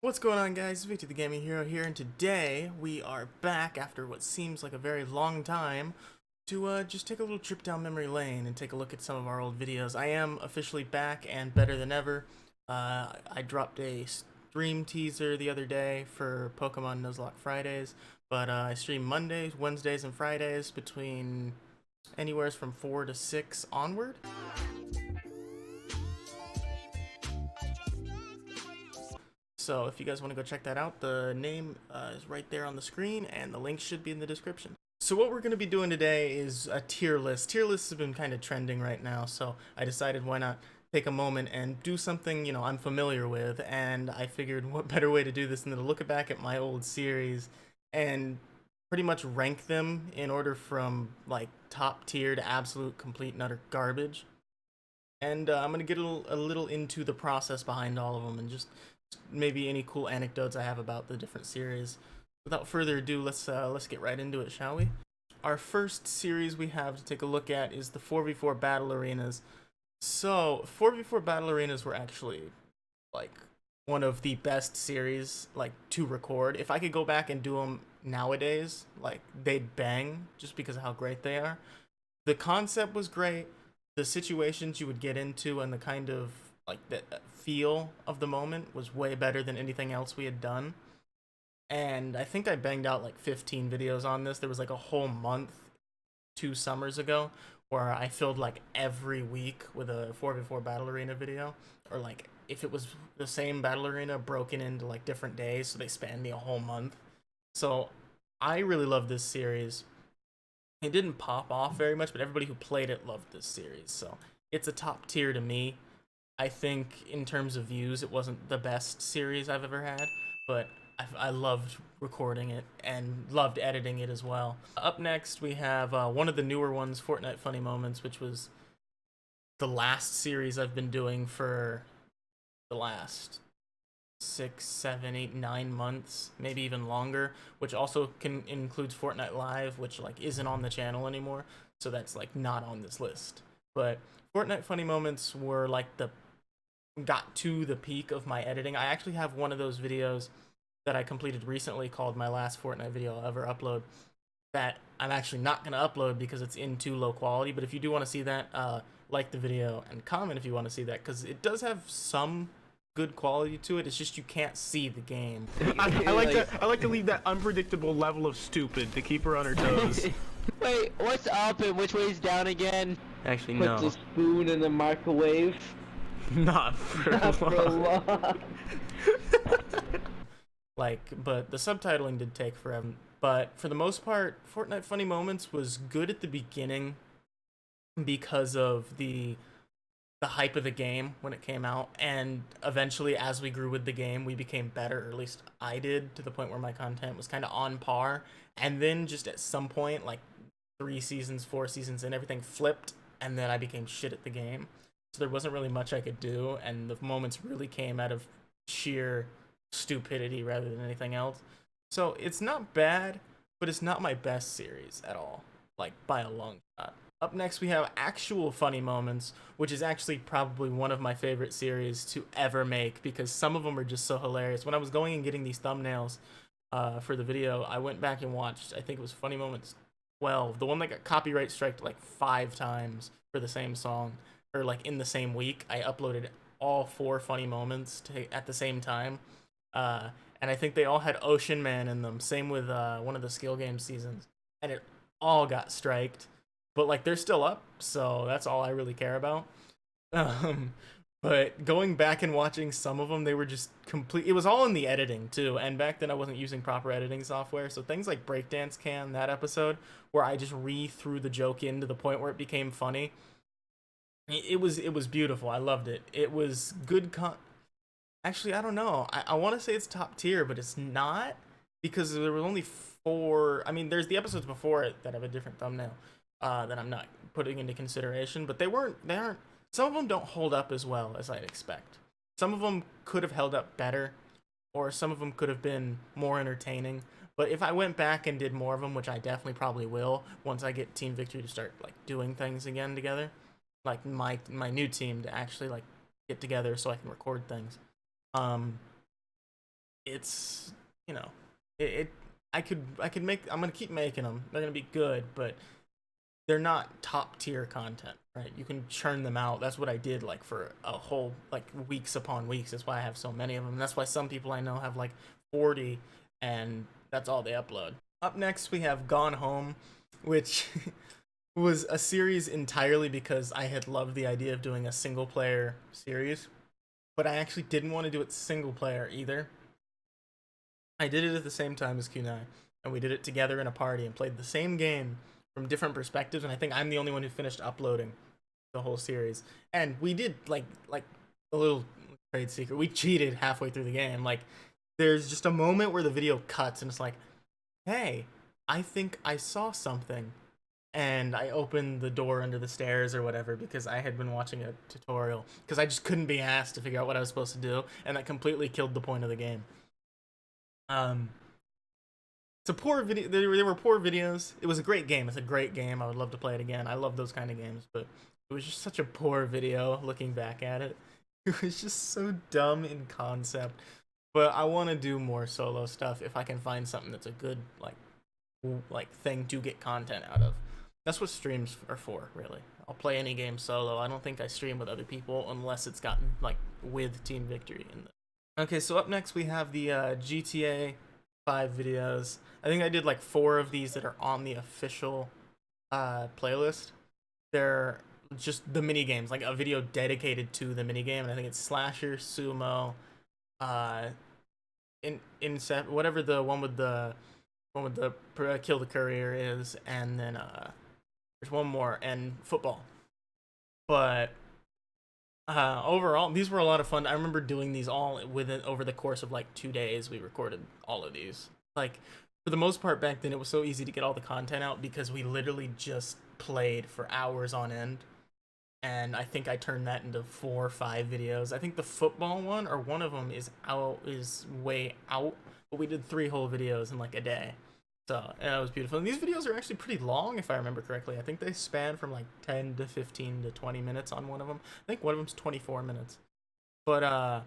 What's going on, guys? Victor the Gaming Hero here, and today we are back after what seems like a very long time to just take a little trip down memory lane and take a look at some of our old videos. I am officially back and better than ever. I dropped a stream teaser the other day for Pokemon Nuzlocke Fridays, but I stream Mondays, Wednesdays, and Fridays between anywhere from 4 to 6 onward. So if you guys want to go check that out, the name is right there on the screen, and the link should be in the description. So what we're going to be doing today is a tier list. Tier lists have been kind of trending right now, so I decided why not take a moment and do something, I'm familiar with, and I figured what better way to do this than to look back at my old series and pretty much rank them in order from, like, top tier to absolute complete and utter garbage. And I'm going to get a little into the process behind all of them and just maybe any cool anecdotes I have about the different series. Without further ado, let's get right into it, shall we? Our first series we have to take a look at is the 4v4 battle arenas. So 4v4 battle arenas were actually like one of the best series like to record. If I could go back and do them nowadays, like they'd bang just because of how great they are. The concept was great. The situations you would get into and the kind of like the feel of the moment was way better than anything else we had done. And I think I banged out like 15 videos on this. There was like a whole month 2 summers ago where I filled like every week with a 4v4 battle arena video, or like if it was the same battle arena broken into like different days, so they spanned me a whole month. So I really love this series. It didn't pop off very much, but everybody who played it loved this series, so it's a top tier to me. I think in terms of views, it wasn't the best series I've ever had, but I loved recording it and loved editing it as well. Up next, we have one of the newer ones, Fortnite Funny Moments, which was the last series I've been doing for the last 6, 7, 8, 9 months, maybe even longer, which also includes Fortnite Live, which like isn't on the channel anymore, so that's like not on this list. But Fortnite Funny Moments were like got to the peak of my editing. I actually have one of those videos that I completed recently called my last Fortnite video I'll ever upload that I'm actually not going to upload because it's in too low quality. But if you do want to see that, like the video and comment if you want to see that, because it does have some good quality to it. It's just you can't see the game. I like to leave that unpredictable level of stupid to keep her on her toes. Wait, what's up and which way's down again? Actually, Put no. the spoon in the microwave. Not for Not for long. long. But the subtitling did take forever. But for the most part, Fortnite Funny Moments was good at the beginning because of the hype of the game when it came out, and eventually as we grew with the game we became better, or at least I did, to the point where my content was kind of on par. And then just at some point, like 3 seasons, 4 seasons in, everything flipped, and then I became shit at the game, so there wasn't really much I could do, and the moments really came out of sheer stupidity rather than anything else. So it's not bad, but it's not my best series at all, like by a long shot. Up next, we have Actual Funny Moments, which is actually probably one of my favorite series to ever make because some of them are just so hilarious. When I was going and getting these thumbnails for the video, I went back and watched, I think it was Funny Moments 12, the one that got copyright striked like 5 times for the same song, or like in the same week. I uploaded all 4 funny moments at the same time. And I think they all had Ocean Man in them. Same with one of the skill game seasons. And it all got striked. But like they're still up, so that's all I really care about. But going back and watching some of them, they were just complete. It was all in the editing too, and back then I wasn't using proper editing software, so things like Breakdance Can, that episode where I just threw the joke in to the point where it became funny. It was beautiful. I loved it. It was good Actually, I don't know. I want to say it's top tier, but it's not, because there were only 4. I mean, there's the episodes before it that have a different thumbnail that I'm not putting into consideration, but they aren't. Some of them don't hold up as well as I'd expect. Some of them could have held up better, or some of them could have been more entertaining. But if I went back and did more of them, which I definitely probably will once I get Team Victory to start like doing things again together, like my new team to actually like get together so I can record things. it's, you know, I could make, I'm gonna keep making them. They're gonna be good, but they're not top tier content, right? You can churn them out. That's what I did like for a whole like weeks upon weeks. That's why I have so many of them. And that's why some people I know have like 40 and that's all they upload. Up next we have Gone Home, which was a series entirely because I had loved the idea of doing a single player series, but I actually didn't want to do it single player either. I did it at the same time as Kunai, and we did it together in a party and played the same game from different perspectives, and I think I'm the only one who finished uploading the whole series. And we did like a little trade secret. We cheated halfway through the game. Like there's just a moment where the video cuts and it's like, hey, I think I saw something. And I opened the door under the stairs or whatever because I had been watching a tutorial because I just couldn't be asked to figure out what I was supposed to do, and that completely killed the point of the game. It's a poor video. They were poor videos. It was a great game. It's a great game. I would love to play it again. I love those kind of games, but it was just such a poor video looking back at it. It was just so dumb in concept. But I want to do more solo stuff if I can find something that's a good like thing to get content out of. That's what streams are for, really. I'll play any game solo. I don't think I stream with other people unless it's gotten like with Team Victory in the... Okay, so up next we have the GTA 5 videos. I think I did like 4 of these that are on the official playlist. They're just the mini games, like a video dedicated to the mini game, and I think it's Slasher, Sumo, whatever the one with the Kill the Courier is, and then there's one more, and football. But overall, these were a lot of fun. I remember doing these all over the course of like 2 days. We recorded all of these. Like for the most part back then, it was so easy to get all the content out because we literally just played for hours on end. And I think I turned that into 4 or 5 videos. I think the football one, or one of them, is way out. But we did 3 whole videos in like a day. So, and it was beautiful. And these videos are actually pretty long, if I remember correctly. I think they span from like 10 to 15 to 20 minutes on one of them. I think one of them's 24 minutes. But,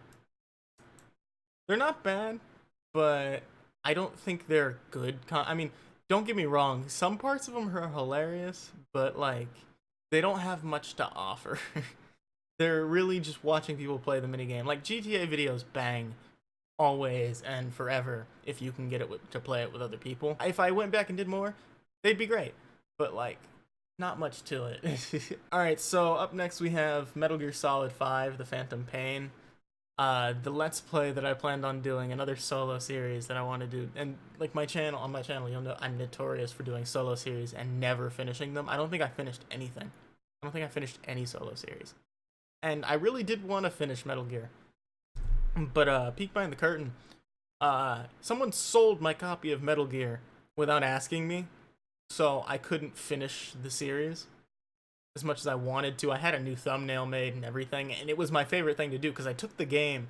they're not bad, but I don't think they're good. I mean, don't get me wrong. Some parts of them are hilarious, but like, they don't have much to offer. They're really just watching people play the minigame. Like, GTA videos bang always and forever if you can get it to play it with other people. If I went back and did more, they'd be great, but like not much to it. All right, so up next we have Metal Gear Solid 5 The Phantom Pain, the let's play that I planned on doing, another solo series that I want to do. And like on my channel you'll know I'm notorious for doing solo series and never finishing them. I don't think I finished anything. I don't think I finished any solo series, and I really did want to finish Metal Gear. But peek behind the curtain, someone sold my copy of Metal Gear without asking me, so I couldn't finish the series as much as I wanted to. I had a new thumbnail made and everything, and it was my favorite thing to do because I took the game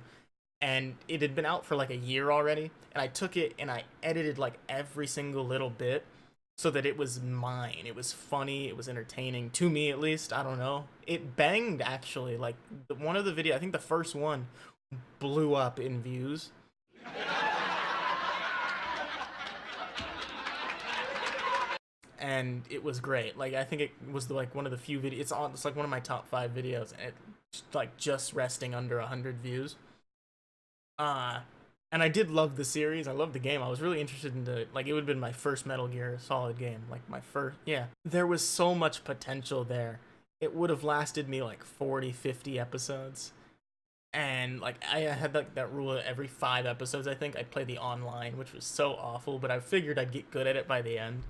and it had been out for like a year already, and I took it and I edited like every single little bit so that it was mine. It was funny, it was entertaining, to me at least. I don't know. It banged, actually. Like, one of the videos, I think the first one, blew up in views. And it was great. Like, I think it was like one of the few videos. It's like one of my top 5 videos, and it's like just resting under 100 views. And I did love the series. I loved the game. I was really interested in it would have been my first Metal Gear Solid game. Like my first, yeah. There was so much potential there. It would have lasted me like 40, 50 episodes. And like I had like that rule of every 5 episodes, I think I'd play the online, which was so awful, but I figured I'd get good at it by the end.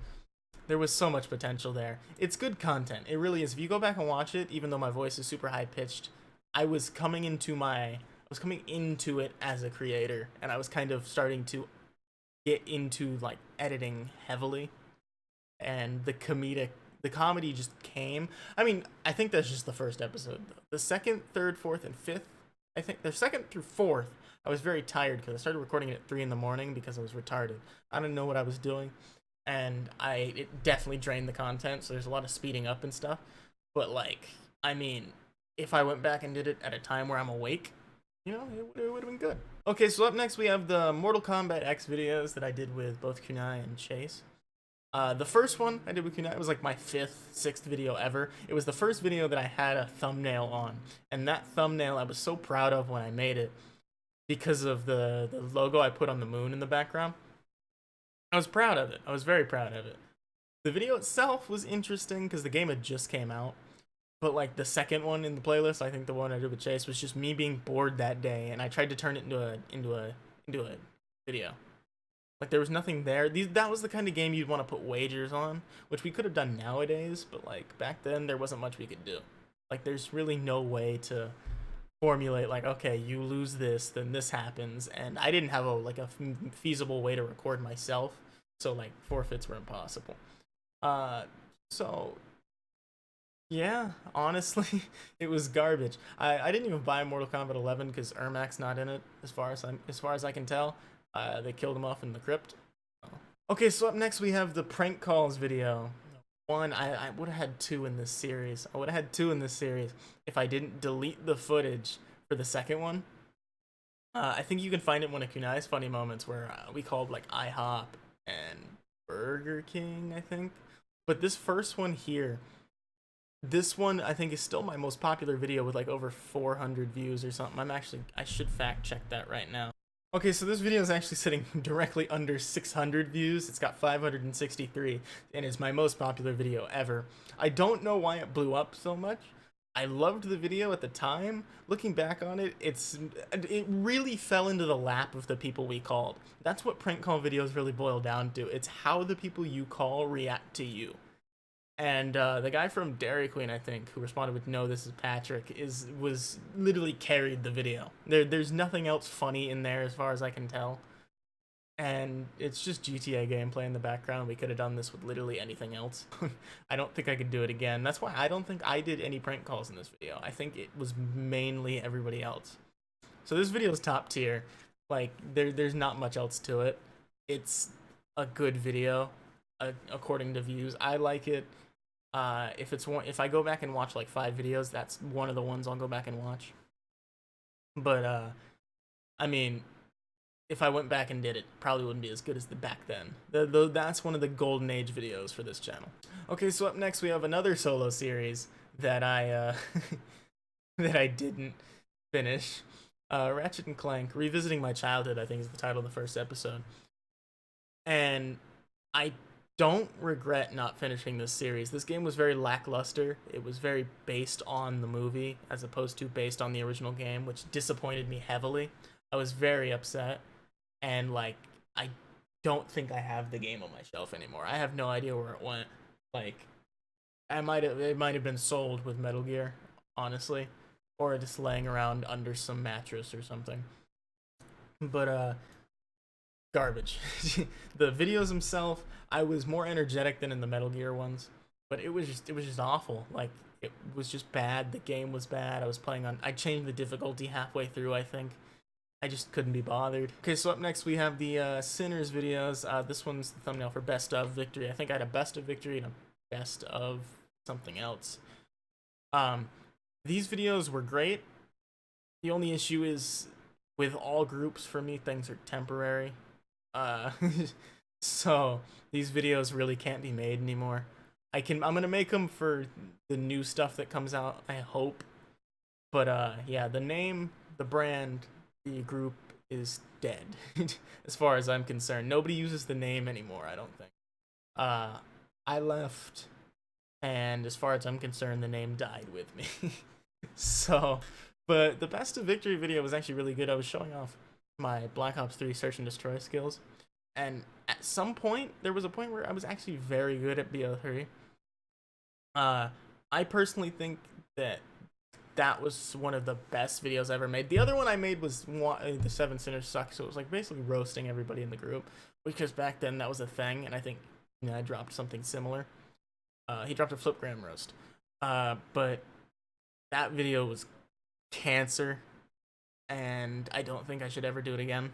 There was so much potential there. It's good content. It really is. If you go back and watch it, even though my voice is super high pitched, I was coming into it as a creator, and I was kind of starting to get into like editing heavily, and the comedy just came. I mean, I think that's just the first episode though. The second, third, fourth, and fifth, I think the second through fourth, I was very tired because I started recording it at 3 a.m. because I was retarded. I didn't know what I was doing, and it definitely drained the content, so there's a lot of speeding up and stuff. But like, I mean, if I went back and did it at a time where I'm awake, you know, it would have been good. Okay, so up next we have the Mortal Kombat X videos that I did with both Kunai and Chase. The first one I did with Kunai was like my 5th, 6th video ever. It was the first video that I had a thumbnail on, and that thumbnail I was so proud of when I made it because of the logo I put on the moon in the background. I was proud of it. I was very proud of it. The video itself was interesting because the game had just came out. But like the second one in the playlist, I think the one I did with Chase was just me being bored that day, and I tried to turn it into a video. Like there was nothing there. That was the kind of game you'd want to put wagers on, which we could have done nowadays, but like back then there wasn't much we could do. Like there's really no way to formulate like, okay, you lose this, then this happens, and I didn't have a feasible way to record myself, so like forfeits were impossible. So yeah, honestly, it was garbage. I didn't even buy Mortal Kombat 11 because Ermac's not in it, as far as I can tell. They killed him off in the crypt. Okay, so up next we have the prank calls video. I would have had 2 in this series. I would have had 2 in this series if I didn't delete the footage for the second one. I think you can find it in one of Kunai's funny moments where we called like IHOP and Burger King, I think. But this first one here, this one I think is still my most popular video with like over 400 views or something. I should fact check that right now. Okay, so this video is actually sitting directly under 600 views. It's got 563 and it's my most popular video ever. I don't know why it blew up so much. I loved the video at the time. Looking back on it, it really fell into the lap of the people we called. That's what prank call videos really boil down to. It's how the people you call react to you. And the guy from Dairy Queen, I think, who responded with "No, this is Patrick," was literally carried the video. There's nothing else funny in there as far as I can tell, and it's just GTA gameplay in the background. We could have done this with literally anything else. I don't think I could do it again. That's why I don't think I did any prank calls in this video. I think it was mainly everybody else. So this video is top tier. Like there's not much else to it. It's a good video, according to views. I like it. If I go back and watch like 5 videos, that's one of the ones I'll go back and watch. But I mean, if I went back and did it, probably wouldn't be as good as the back then. That's one of the golden age videos for this channel. Okay, so up next we have another solo series that I that I didn't finish. Ratchet and Clank: Revisiting My Childhood, I think is the title of the first episode. And I don't regret not finishing this series. This game was very lackluster. It was very based on the movie as opposed to based on the original game, which disappointed me heavily. I was very upset, and like I don't think I have the game on my shelf anymore. I have no idea where it went. Like it might have been sold with Metal Gear, honestly, or just laying around under some mattress or something. But garbage. The videos themselves, I was more energetic than in the Metal Gear ones, but it was just awful. Like it was just bad. The game was bad. I changed the difficulty halfway through, I think. I just couldn't be bothered. Okay, so up next we have the Sinners videos. This one's the thumbnail for Best of Victory. I think I had a Best of Victory and a Best of something else. These videos were great. The only issue is with all groups, for me, things are temporary. So these videos really can't be made anymore. I'm gonna make them for the new stuff that comes out, I hope. But yeah, the name, the brand, the group is dead as far as I'm concerned. Nobody uses the name anymore, I don't think. I left, and as far as I'm concerned, the name died with me. So, but the Best of Victory video was actually really good. I was showing off my Black Ops 3 search and destroy skills, and at some point there was a point where I was actually very good at BO3. I personally think that was one of the best videos I ever made. The other one I made was the 7 Sinners Suck, so it was like basically roasting everybody in the group, because back then that was a thing, and I think I dropped something similar. He dropped a Flipgram roast, but that video was cancer, and I don't think I should ever do it again.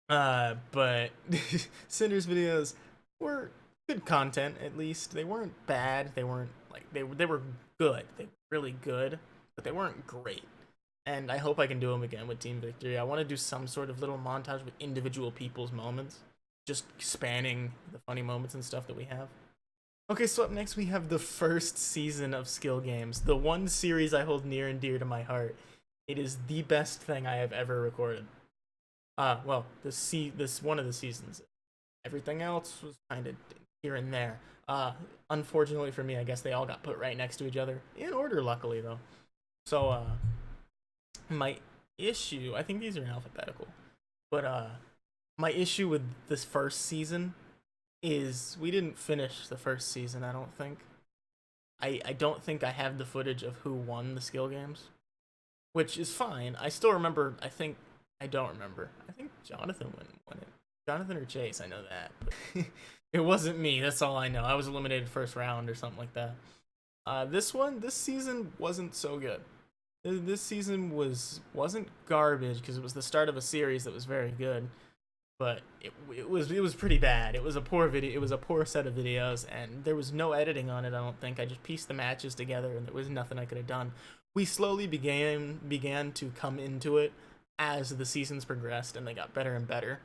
But Sinners videos were good content, at least. They weren't bad. They weren't like they were good. They were really good, but they weren't great. and I hope I can do them again with Team Victory. I want to do some sort of little montage with individual people's moments, just spanning the funny moments and stuff that we have. Okay, so up next we have the first season of Skill Games, the one series I hold near and dear to my heart. It is the best thing I have ever recorded. Well, this one of the seasons. Everything else was kind of here and there. Unfortunately for me, I guess they all got put right next to each other in order, luckily though. So, my issue, I think these are in alphabetical, but my issue with this first season is we didn't finish the first season. I don't think. I don't think I have the footage of who won the Skill Games, which is fine. I still remember. I don't remember. I think Jonathan won it. Jonathan or Chase, I know that. But it wasn't me. That's all I know. I was eliminated first round or something like that. This season wasn't so good. This season wasn't garbage because it was the start of a series that was very good, but it was pretty bad. It was a poor video. It was a poor set of videos, and there was no editing on it. I don't think. I just pieced the matches together, and there was nothing I could have done. We slowly began to come into it as the seasons progressed, and they got better and better.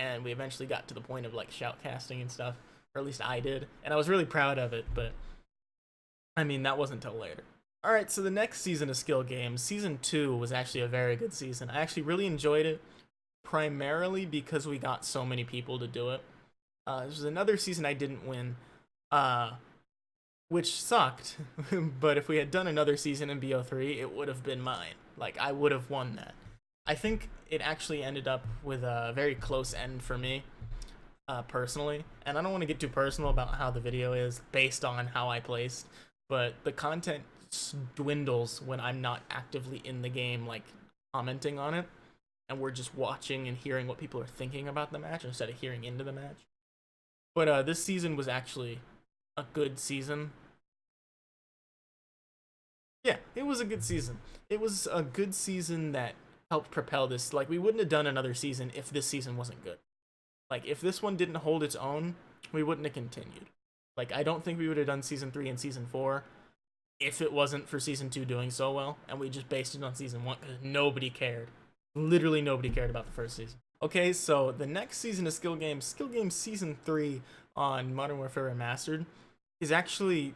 And we eventually got to the point of like shoutcasting and stuff, or at least I did, and I was really proud of it. But I mean, that wasn't till later. All right, so the next season of Skill Games, season 2, was actually a very good season. I actually really enjoyed it, primarily because we got so many people to do it. This was another season I didn't win, which sucked. But if we had done another season in BO3, it would have been mine. Like, I would have won that. I think it actually ended up with a very close end for me, personally. And I don't want to get too personal about how the video is based on how I placed, but the content dwindles when I'm not actively in the game, like commenting on it, and we're just watching and hearing what people are thinking about the match instead of hearing into the match. But this season was actually a good season. Yeah, it was a good season. It was a good season that helped propel this. Like, we wouldn't have done another season if this season wasn't good. Like, if this one didn't hold its own, we wouldn't have continued. Like, I don't think we would have done season 3 and season 4 if it wasn't for season 2 doing so well, and we just based it on season 1 because nobody cared. Literally nobody cared about the first season. Okay, so the next season of Skill Games Season 3 on Modern Warfare Remastered, is actually,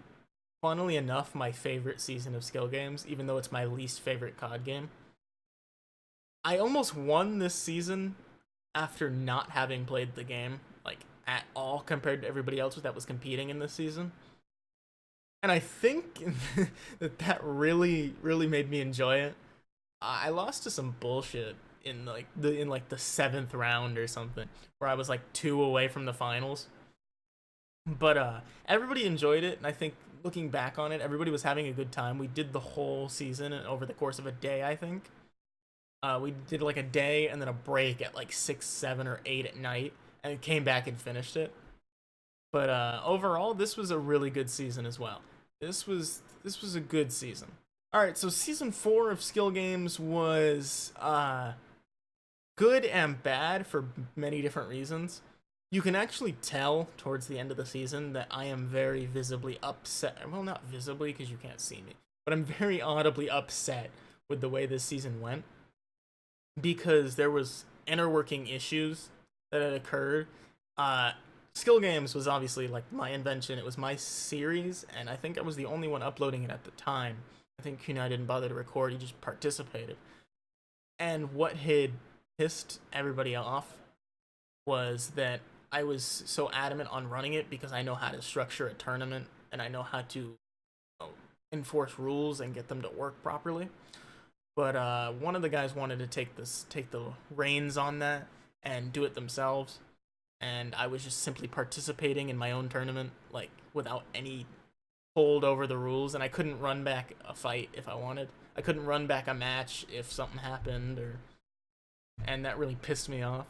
funnily enough, my favorite season of Skill Games, even though it's my least favorite COD game. I almost won this season after not having played the game, like, at all compared to everybody else that was competing in this season. And I think that really made me enjoy it. I lost to some bullshit in the 7th round or something, where I was like 2 away from the finals. But everybody enjoyed it, and I think looking back on it, everybody was having a good time. We did the whole season over the course of a day, I think. We did like a day and then a break at like 6, 7, or 8 at night, and came back and finished it. But overall, this was a really good season as well. This was a good season. All right, so season 4 of Skill Games was good and bad for many different reasons. You can actually tell towards the end of the season that I am very visibly upset. Well, not visibly because you can't see me, but I'm very audibly upset with the way this season went, because there was inner-working issues that had occurred. Skill Games was obviously like my invention. It was my series, and I think I was the only one uploading it at the time. I think Kunai didn't bother to record, he just participated. And what had pissed everybody off was that I was so adamant on running it because I know how to structure a tournament, and I know how to enforce rules and get them to work properly. But one of the guys wanted to take the reins on that and do it themselves. And I was just simply participating in my own tournament, like, without any hold over the rules, and I couldn't run back a fight if I wanted. I couldn't run back a match if something happened, and that really pissed me off.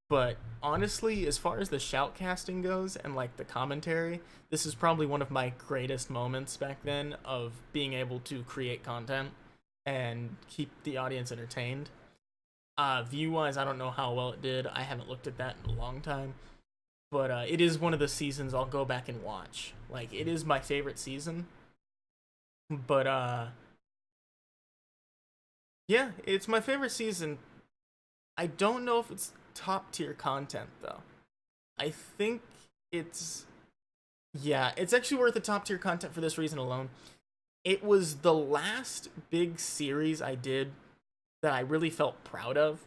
But honestly, as far as the shoutcasting goes and like the commentary, this is probably one of my greatest moments back then of being able to create content and keep the audience entertained. View-wise, I don't know how well it did. I haven't looked at that in a long time. But it is one of the seasons I'll go back and watch. Like, it is my favorite season. But Yeah, it's my favorite season. I don't know if it's top tier content though. I think it's yeah, it's actually worth the top tier content for this reason alone. It was the last big series I did that I really felt proud of,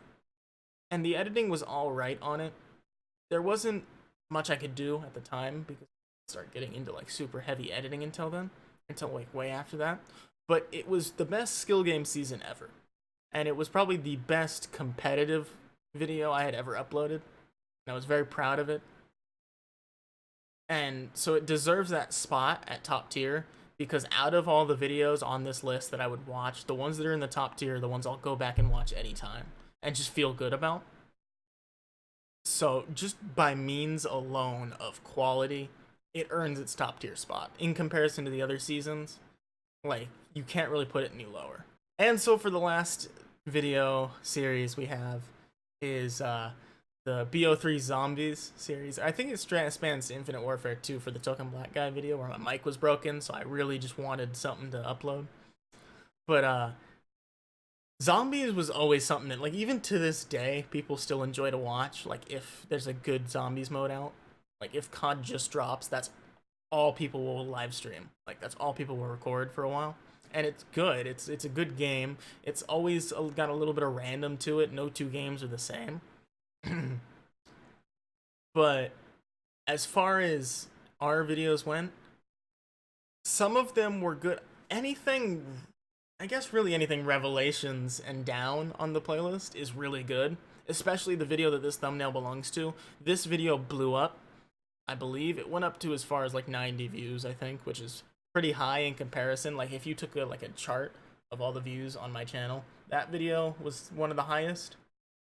and the editing was all right on it. There wasn't much I could do at the time because I started getting into like super heavy editing until like way after that. But it was the best skill game season ever, and it was probably the best competitive video I had ever uploaded, and I was very proud of it. And so it deserves that spot at top tier because out of all the videos on this list that I would watch, the ones that are in the top tier are the ones I'll go back and watch anytime and just feel good about. So just by means alone of quality, it earns its top tier spot in comparison to the other seasons. Like, you can't really put it any lower. And so for the last video series we have is the BO3 Zombies series. I think it spans to Infinite Warfare 2 for the Token Black Guy video where my mic was broken, so I really just wanted something to upload. But Zombies was always something that, like, even to this day, people still enjoy to watch. Like, if there's a good Zombies mode out, like, if COD just drops, that's all people will live stream. Like, that's all people will record for a while. And it's good. It's a good game. It's always got a little bit of random to it. No two games are the same. But as far as our videos went, some of them were good. Anything, I guess really anything Revelations and down on the playlist is really good, especially the video that this thumbnail belongs to. This video blew up. I believe it went up to as far as like 90 views, I think, which is pretty high in comparison. Like if you took a chart of all the views on my channel, that video was one of the highest.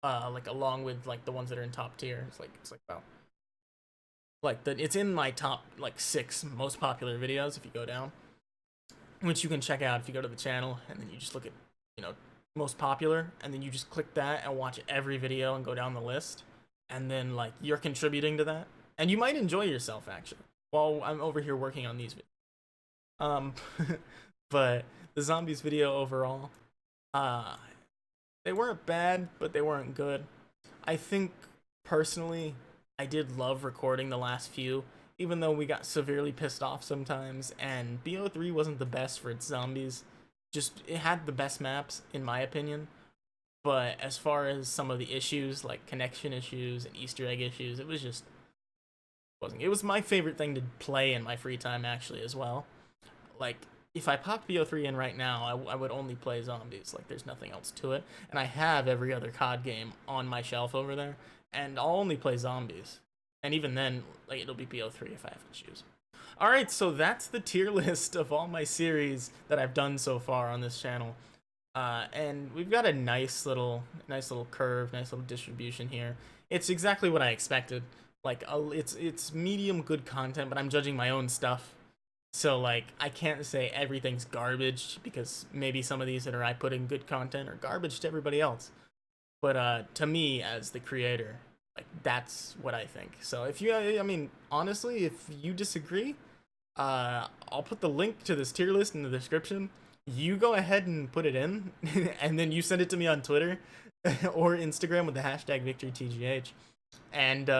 Like along with like the ones that are in top tier. It's like about it's in my top like 6 most popular videos if you go down, which you can check out if you go to the channel and then you just look at, you know, most popular, and then you just click that and watch every video and go down the list, and then like you're contributing to that, and you might enjoy yourself actually while I'm over here working on these videos. But the Zombies video overall, they weren't bad, but they weren't good. I think, personally, I did love recording the last few, even though we got severely pissed off sometimes, and BO3 wasn't the best for its zombies. Just, it had the best maps, in my opinion, but as far as some of the issues, like connection issues and Easter egg issues, it was just, wasn't. It was my favorite thing to play in my free time, actually, as well. Like, if I popped BO3 in right now, I would only play zombies. Like, there's nothing else to it. And I have every other COD game on my shelf over there, and I'll only play zombies. And even then, like, it'll be BO3 if I have to choose. Alright, so that's the tier list of all my series that I've done so far on this channel. And we've got a nice little curve, nice little distribution here. It's exactly what I expected. Like, it's medium good content, but I'm judging my own stuff. So, like, I can't say everything's garbage, because maybe some of these that I put in good content are garbage to everybody else. But to me, as the creator, like, that's what I think. So if you, I mean, honestly, if you disagree, I'll put the link to this tier list in the description. You go ahead and put it in, and then you send it to me on Twitter or Instagram with the hashtag VictoryTGH. And,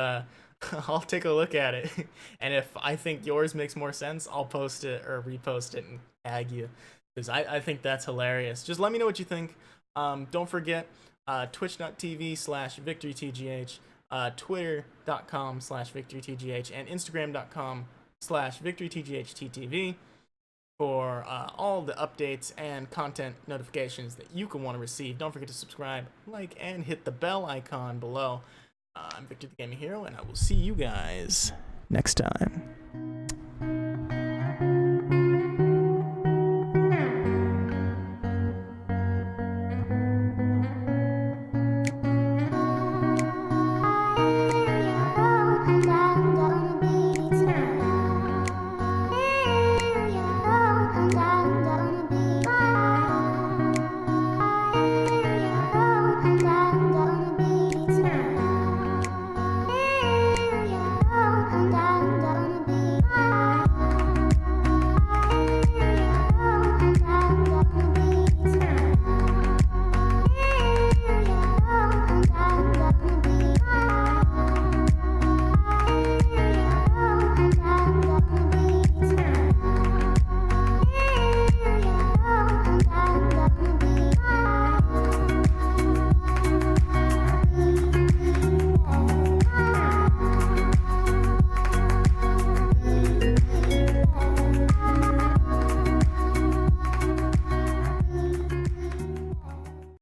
I'll take a look at it, and if I think yours makes more sense, I'll post it or repost it and tag you, because I think that's hilarious. Just let me know what you think. Don't forget twitch.tv/VictoryTGH, twitter.com/VictoryTGH, and instagram.com/VictoryTGHTTV for all the updates and content notifications that you can want to receive. Don't forget to subscribe, like, and hit the bell icon below. I'm Victor the Gaming Hero, and I will see you guys next time.